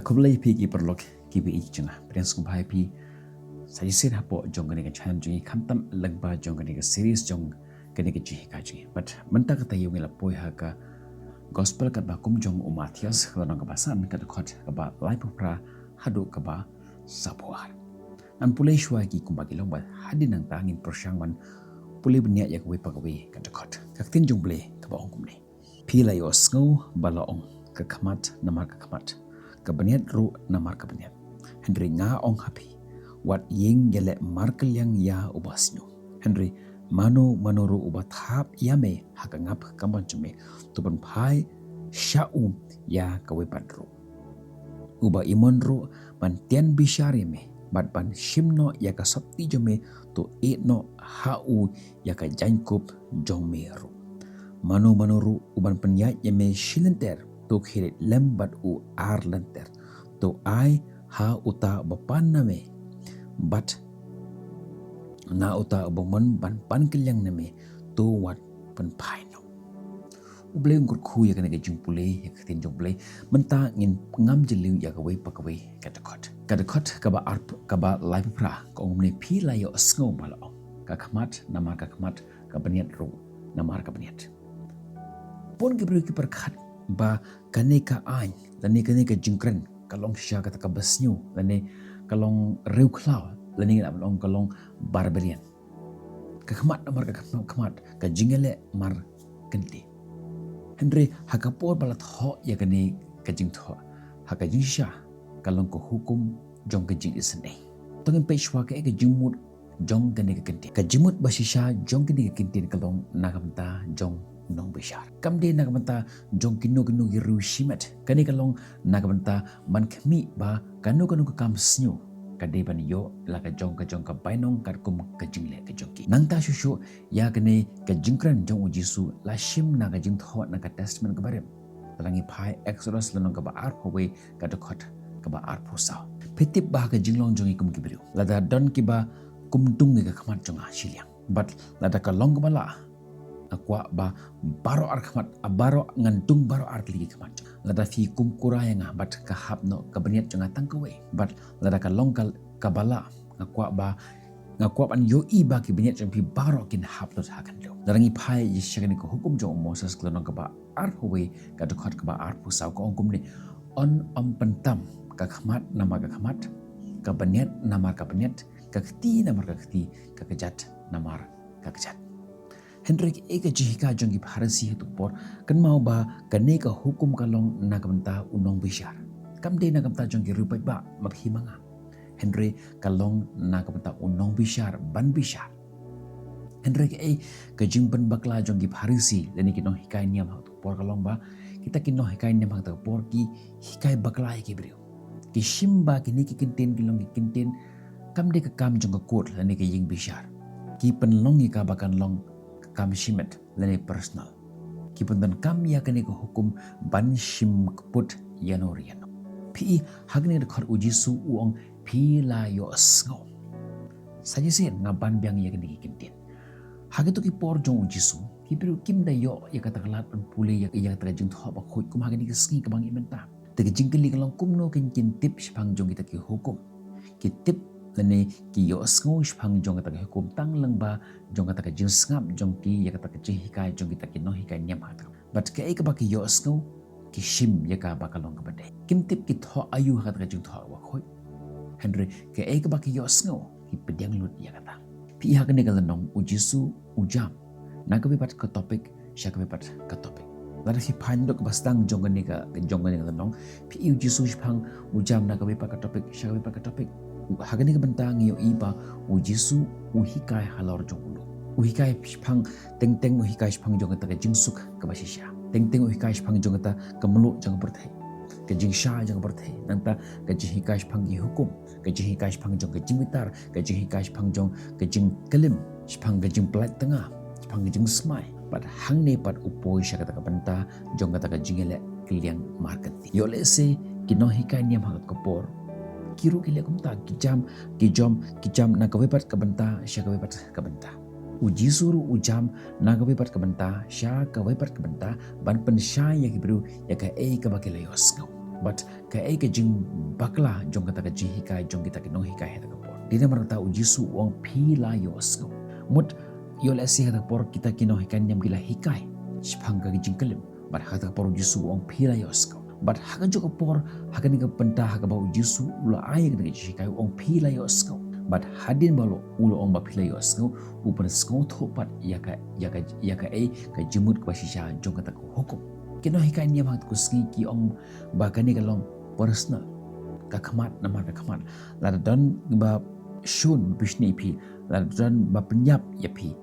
Kublai pi ki perlok ki bi ichna prens kum pai pi sai sir hapo jong gani ka chan jungi khamtam lagba jong gani ka series jong gani ka ji ka ji but menta ka tayu ngila poi ha ka gospel ka ba kum jong Mathias ka basan ka khot ka ba life pra hadu ka ba sapuar an pulai shwa ki kum ba ki long ba hadin nang tangin prosyangman pulai benya ya ka we pa ka we ka khot ka tin jong ble ka ba ong kum ni pi la yo sngo ba la ong ka khamat namar ka khamat kabaniat ru na mar kabaniat Henry nga ong happy wat yeng gele markel yang ya ubasnyo Henry mano manoro ubat hap yame hakangap kambanchume tuban pai shau ya kawepadru uba imonru mantian bishari me bat ban shimno ya kasapti jome to etno hau ya ka jankup jongmeru mano manoru uban penyat yame shilenter to khirit lembat u arlenter to ai ha uta bapan name but na uta bomon ban pan kelyang name to wat pan paino uble ngur khu ya kana jing pule ya tin jong pule menta ngin ngam jeliu ya ka we pakwe kadakot ka ba live pra ko ngumni pi la yo sngo balo ka khamat nama ka khamat ka baniat ru namar ka baniat pon ke bru ki perkhat ba kane ka ain lani kane ka jingkren kalong sya kata ka basnyu lani kalong reu klau lani kalong kalong barbarian ka khamat namar ka khamat ka jingele mar kenti Henry hakapor balat ho ya kane ka jing tho haka jing sya kalong ko hukum jong ka jing isne tongin peshwa ka jingmut jong kane ka kenti ka jimut basisha jong kane ka kenti kalong nakamta jong nong bishar kamde nagamanta jong kino giru shimet kani kalong nagamanta man khmi ba kanu ka kamsnyu kade ban yo la ka jong ka bainong kar kum ka jingle ka jongki nangta shushu ya kane ka jingkran jong ujisu la shim na ka jing tho na ka testament ka barem talangi phai exodus lanong ka ba ar phowe ka khot ka ba ar phosa phitip ba ka jinglong jongi kum kibriu lada don ki ba kumtung ka khamat jonga shiliang but lada ka long ba la akwa ba baro ar khamat abaro ngantung baro ar kligi khamat lada fi kum kurayanga bat ka hapno ka baniat jonga tangkawe bat lada ka longkal kabala akwa ban yo i ba ki baniat jong pi baro kin hapno hakan lo darangi phai yishagani ko hukum jong Moses klano ka ba ar huwe ka dokhat ka ba ar pusau ko ongkum ni on pentam ka khamat nama ka khamat ka baniat nama ka baniat ka khti nama ka khti ka kejat namar ka kejat Hendrik eka jihika jongi bharasi hetu por kan mau ba kane ka hukum kalong nagamta unong bishar kamde nagamta jongi rupai ba maphimanga Henry kalong nagamta unong bishar ban bishar Hendrik ka jingban bakla jongi bharasi leni kino hikai niam hetu por kalong ba kita kino hikai niam hetu por ki hikai bakla ki brio ki shimba kini ki kinten kilong ki kinten kamde ka kam jonga kot leni ka ying bishar ki penlongi ka bakan long kam shimet lene personal kipundan kam ya kane ko hukum ban shim kput yanoriano pi hagne de khar ujisu uong pi la yo sngo sajisen ngaban byang ya kane kintin hage to ki por jong ujisu ki piru kim da yo ya kata kalat pan pule ya ta jing tho ba khoi kum hage ni ski ka bang imenta te jing kali kalong kum no kin tip shpang jong kita ki hukum ki tip lene ki yo sngo shpang jong kata hukum tang lang ba jong kata jing ngap jong ki ya kata ji hikai jong kita ki no hikai nyam hat but ke ek ba ki yo sngo ki shim ya ka ba kalong ka bade kim tip ki tho ayu kata jing tho wa khoi Henry ke ek ba ki yo sngo ki pedyang lut ya kata pi ha kane kalanong ujisu ujam na ka pat ka topik sya ka pat ka topik lada si pandok bastang jong kane ka kalanong pi ujisu shpang ujam na ka pat ka topik sya ka pat ka topik hagani ka bentang yo iba ujisu uhikai halor jongulu uhikai shpang teng uhikai shpang jong ta jingsuk ka basisya teng uhikai shpang jong ta kamlu jong berthai ka jingsha jong berthai nanta ka jihikai shpang gi hukum ka jihikai shpang jong ka jingwitar ka jihikai shpang jong ka jing kelim shpang ka jing plat tengah shpang ka jing smai pat hang ne pat upoi sya ka benta jong ka jingele kliang market yo le se kino hikai niam hakat kopor kiru kile kumta kijam na kawepat kabenta sya kawepat kabenta uji suru ujam na kawepat kabenta sya kawepat kabenta ban pensya ya kibru ya ka ka bakile yosngau But ka ai ka jing bakla jong kata ka jing hikai jong kita kinong hikai heta ka por. Dina marata u Jisu ong pila yo asko. Mut yo la si heta por kita kinong hikai nyam gila hikai. Sipang ka jing kelim. But heta por Jisu ong pila yo asko. But haka joko por haka ni ka penta haka ba u Jisu ula ai ka jing hikai ong pila yo asko. But hadin balo ulo ong ba pila yo asko upan sko thopat yaka ai ka jimut ka shisha jong kata ko hukum. Kino hikai niam hak kuski ki ong bakani kalong personal ka khamat namar ka khamat la don ba shun bishni pi la don ba penyap ya pi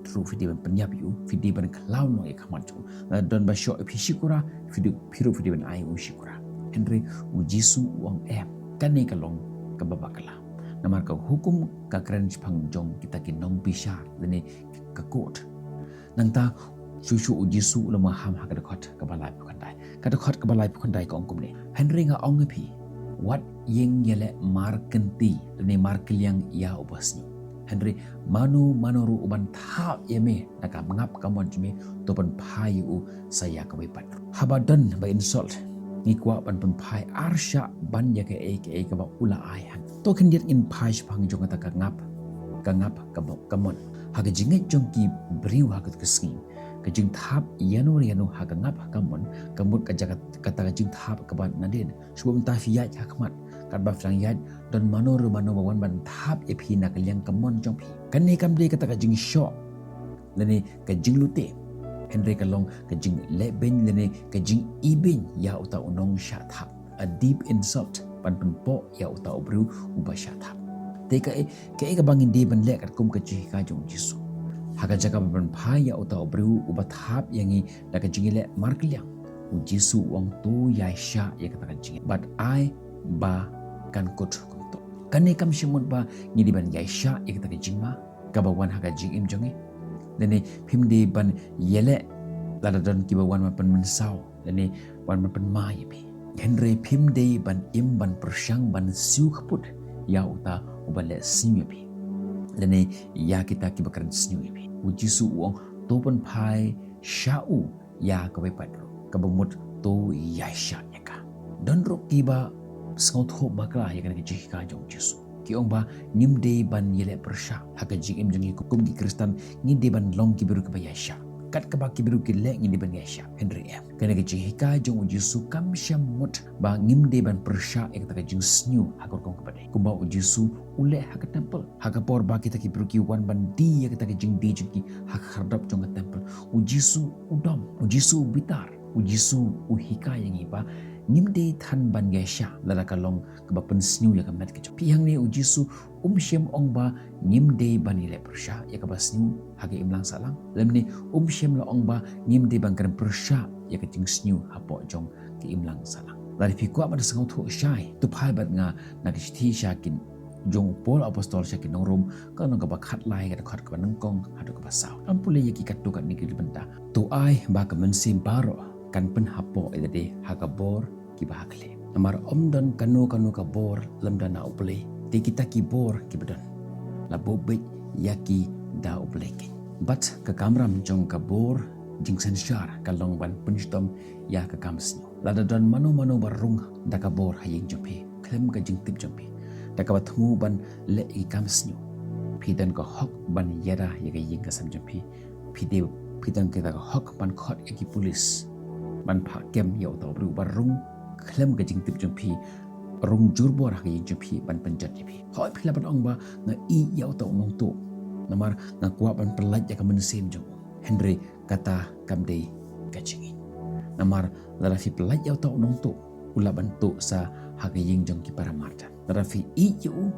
tru video penyap yu video ban klau no ya khamat tu la don ba sho pi shikura video ban ai u shikura Henry u Jisu wang kani kalong ka babakala namar ka hukum ka kren pang jong kita ki nong pisha lene ka court nang ta Susu u Jisu lama ham hak dekat kebalai pukandai. Kadekat kebalai pukandai ke ongkum ni. Henry nga ong pi. What yeng yele markenti ni markeliang ya ubasnya. Henry manu ru uban thap yeme naka mengap kamon jeme topan pai u saya kewipat. Habadan ba insult. Ngikwa ban pun pai arsya ban ya ke ba ula ayang. To kendiat in pai pang jong kata ngap kamon. Haga jinget jong ki briu haga kesing. Kajing thap yano haga ngap kamon kamut kata kajing thap kaban nadin sebab entah fiat hakmat kat ba frang yat dan mano bawan ban thap epi nak liang kamon jong pi kan ni kam de kata kajing shock lene kajing lute Henry kalong kajing leben lene kajing ibin ya uta unong sya thap a deep insult pan po ya uta obru uba sya thap te ka bangin di ban lek kat kum kajing ka jong Jisu haka jaga ban phaya uta obru uba thap yangi da kajingile markliang u Jisu wang tu ya sha ya kata kajing but I ba kan kot konto kane kam shimut ba ngidi ban ya sha ya kata kajing ma kabawan haka jing im jongi lene phimde ban yele lada don kibawan ma pan mensau lene wan ma pan ma yepi Henry phimde ban im ban persyang ban siu khput ya uta uba le siu yepi lene ya kita kibakaran siu yepi u Jisu uang topan pai syau ya kawe padro kabamut to ya sya yaka don ro kiba skau tho bakla ya kana ki ka jong Jisu ki ong ba nimde ban yele persya haka jing im jong kum ki Kristen ngide ban long ki biru ka ya sya kat ka ba ki biru ki le ngide ban ya sya Henry kana ki ka jong u Jisu kam syamut ba ngimde ban persya ya kata jing snyu hakor kong kabade kumba u Jisu ule haka temple haka por ba kita ki biru ki wan ban di ya kata jing di jing ki hak hardap jong temple u Jisu udam u Jisu bitar u Jisu u hika yang iba ngimde than ban gesha lada kalong kaba pensniu ya kamet ke piang ni u Jisu syem ong ba ngimde ban ile persya ya kaba sniu hage imlang salang lemni syem la ong ba ngimde ban kan persya ya ke jing sniu hapo jong ke imlang salang lari fikwa pada sangau thu syai tu phai bat nga na ki thi syakin jong pol apostol syakin nong rom ka nong kaba khat lai ka khat ka nang kong hadu ka saw ampule ya ki kat tu kat ni ki benta tu ai ba ka mensim baro kan pen hapo ede haga bor ki bahakle amar omdan kanu ka bor lamdan na uple ti kita ki bor ki bedan la bobek yaki da upleke but ka kamram jong ka bor jing sensyar kalong ban punstom ya ka kamsnyo la dan mano barung da ka bor hayeng jompe klem ka jing tip jompe da ka batmu ban le i kamsnyo pidan ka hok ban yara ya ka ying ka sam jompe pidan ka hok ban khot ya ki polis ban phakem ya to bru barung klem ka jing tip jompe rung jurbor ha ying jompe ban penjat jepi hoi phila ban ong ba na i ya to nong to namar na kwa ban perlaj ya ka mensim jong Henry kata kamde kacingin namar larafi pelaj ya to nong to ula bantu sa hagaying jong ki para marta larafi i yu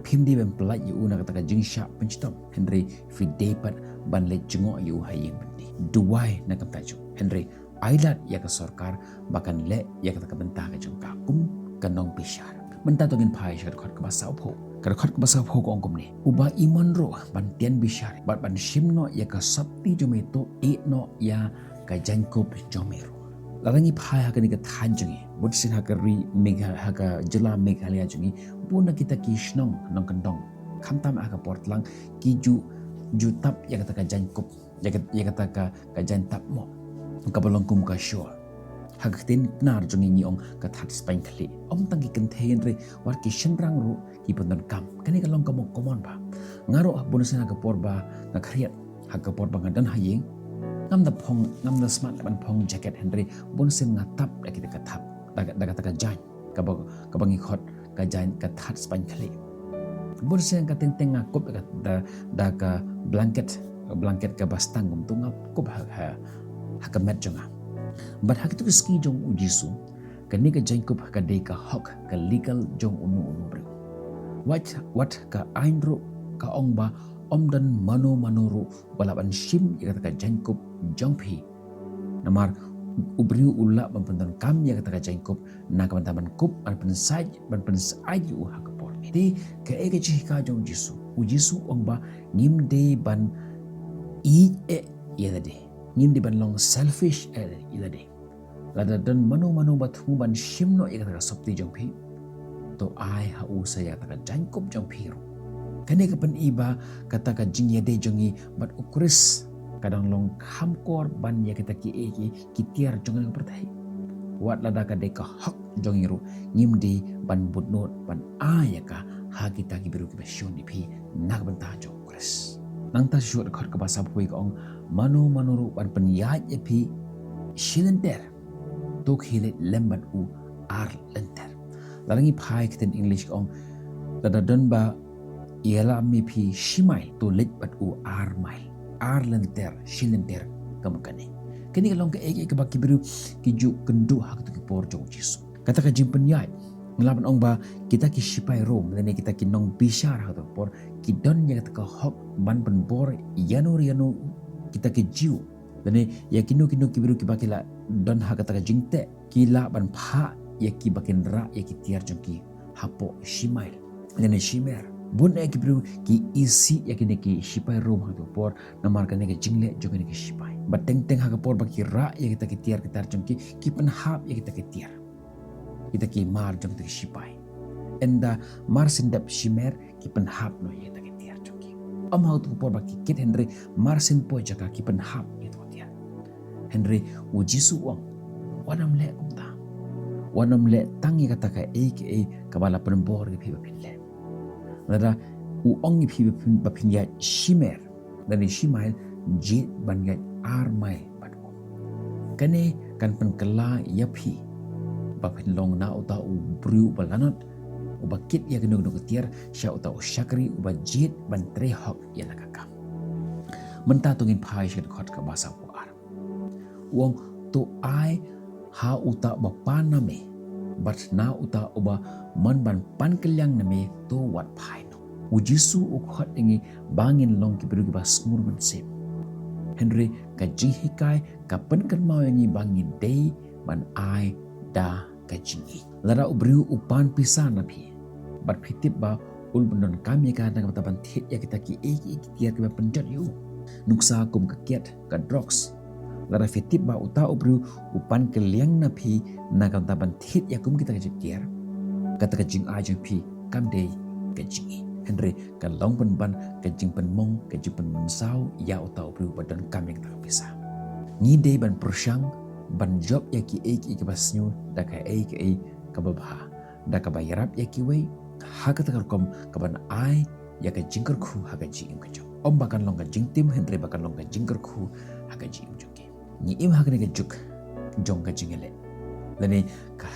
pimdi ban pelaj yu na kata jing sha penchtom Henry fi depat ban le jengo yu haying bandi duwai na kata jong Henry ailat ya ke sorkar bahkan le ya kata bentah ke jong kakum kanong pishar mentatongin pai syar khot ke basau pho kar khot ke basau pho ko ongkom ni uba iman ro ban tian bishar ban shimno ya ka sapti jometo e no ya ka jankop jomero larangi pai ha ka ni ka thanjungi butsin ha ka ri mega ha ka jela meghalaya jungi puna kita kishnong nong kandong khamtam ha ka portlang ki ju tap ya kata ka jankop ya kata ka jantap mo ka balongkum ka shore hagatin benar jongi ni ong katat spain kali om tangki kenten re war ki shenrang ru ki pondon kam kani kalong kamong komon ba ngaro bonusen haga porba na khriat haga porba ngadan hayeng ngam da smart ban phong jacket henry bonusen ngatap da kita katap daga taka jan kabangi khot ka jan katat spain kali bonusen ka teng ngakop da ka blanket ka bastang gum tunga kop haga met jonga but hak itu ski jong ujisu kani ka Jacob ka de ka hok ka legal jong unu bre what ka ainro ka ongba omdan mano manuru balaban shim ya ka Jacob jongpi namar ubriu ulla ban kam ya ka Jacob na ka ban kup ban pensai u hak por di ka ege chi ka jong ujisu ongba nim de ban ya de nim di ban long selfish ila de lada dan mano bathu ban shimno ikata sopti jongpi to ai ha usaya taka Jacob jongpi ro kane ka pan iba kata ka jingya de jongi bat ukris kadang long khamkor ban ya kita ki tiar jongi pertai wat lada ka de ka hak jongi ro nim di ban budnot ban aya ka ha kita ki biru ki basyon di phi nak ban ta jong ukris nang ta shot khot ka basa pui ka ong mano ru ban penyaj epi shilenter tok hilet lembat u ar lenter lalangi phai kiten english ong dada donba iala mi phi shimai to let bat u ar mai ar lenter shilenter kamakane kini kalong ke ek bakibiru ki ju kendu hak tu ki por jong jisu kata ka jim penyaj ngelaban ong ba kita ki shipai rom lene kita ki nong bishar hak tu por ki don ya ka hok ban pen bor yanu kita ke jiu dane ya kinu kibiru ki bakila don ha kata jingte kila ban pha ya ki bakin ra ya ki tiar jongki hapo shimail dane shimer bun ya kibiru ki isi ya kini ki shipai rom ha por namar kane ke jingle jongani ki shipai bateng ha ka por baki ra ya kita ki tiar kitar jongki ki pan hap ya kita ki tiar kita ki mar jong ki shipai enda mar sindap shimer ki pan hap no ya kita ki tiar jongki am ha tu por baki kit Henry marsin po jaka ki pan hap itu dia Henry ujisu wang wanam le kumta wanam le tangi kata ka kabala penbor ki phi le lada u ong phi baphinya shimer dan shimail jit bangai armai batko kane kan pen kala yapi baphin long na uta u bru balanat ubakit ya gendong tiar sya uta usyakri ubajit ban tre hok ya lakakam menta tungin phai shed khot ka basa ku ar wong to ai ha uta bapana me bat na uta uba man ban pan kelyang name to wat phai no ujisu u khot ingi bangin long ki beru ki bas ngur ban sep Henry ka jihikai ka pen kan mau yangi bangin dei ban ai da ka jingi lara ubriu upan pisana phi bat phitip ba ul bendon kami ka na taban thet ya kita ki tiar ki penjat yu nuksa kum ka kiat ka drugs lara phitip ba uta ubriu upan keliang na phi na ka taban thet ya kum kita ka tiar kata ka jing a jing phi kam dei ka jingi Henry ka long ban ka jing pen mong ka jing pen mensau ya uta ubriu badan kami ka bisa ni dei ban persyang ban job ya ki ki basnyu da ka ka babha da ka bayarap ya ki wei ha ka takar kom ka ban ai ya ka jingker khu ha ka jing ka jo om bakan long ka jing tim Henry bakan long ka jingker khu ha ka jing jo ki ni im ha ka ne ka juk jong ka jingele lani ka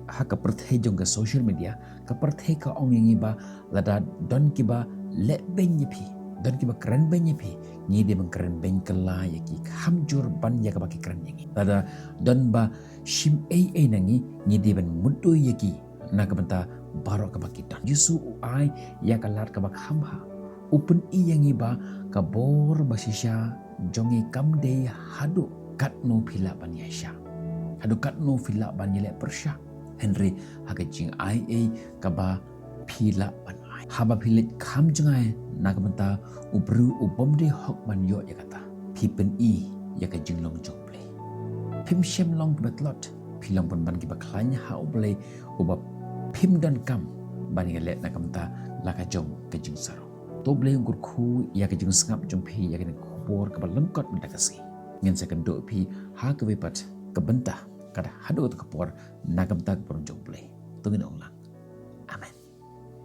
ha ka perthai jong ka social media ka perthai ka ong yangi ba lada don ki ba le ben yi phi don ki ba keren ben yi phi ni de bang keren ben kala ya ki hamjur ban ya ka ba ki keren yangi lada don ba shim nangi ni de ban mudu ya ki na ka banta barok ka ba ki don yusu ai ya ka lat ka ba hamha upun i yangi ba ka bor basisha jongi kamde hadu katno phila ban yasha hadu katno phila ban yele persha Henry haga jing ai ka ba phila ban ai haba philet kham jangai na ka banta ubru ubomde hok ban yo ya kata phipen i ya ka jing long jong play phim shem long betlot philang ban ki ba khlanya ha uble uba phim dan kam ban yele na ka banta la ka jong ka jing saro to ble ngur khu ya ka jing ngap jong phi ya ka khubor ka ba lengkot mendakasi ngen second do phi ha ka wepat ka benta kada hadu tu kapor nagam tak por jong play tungin ong lang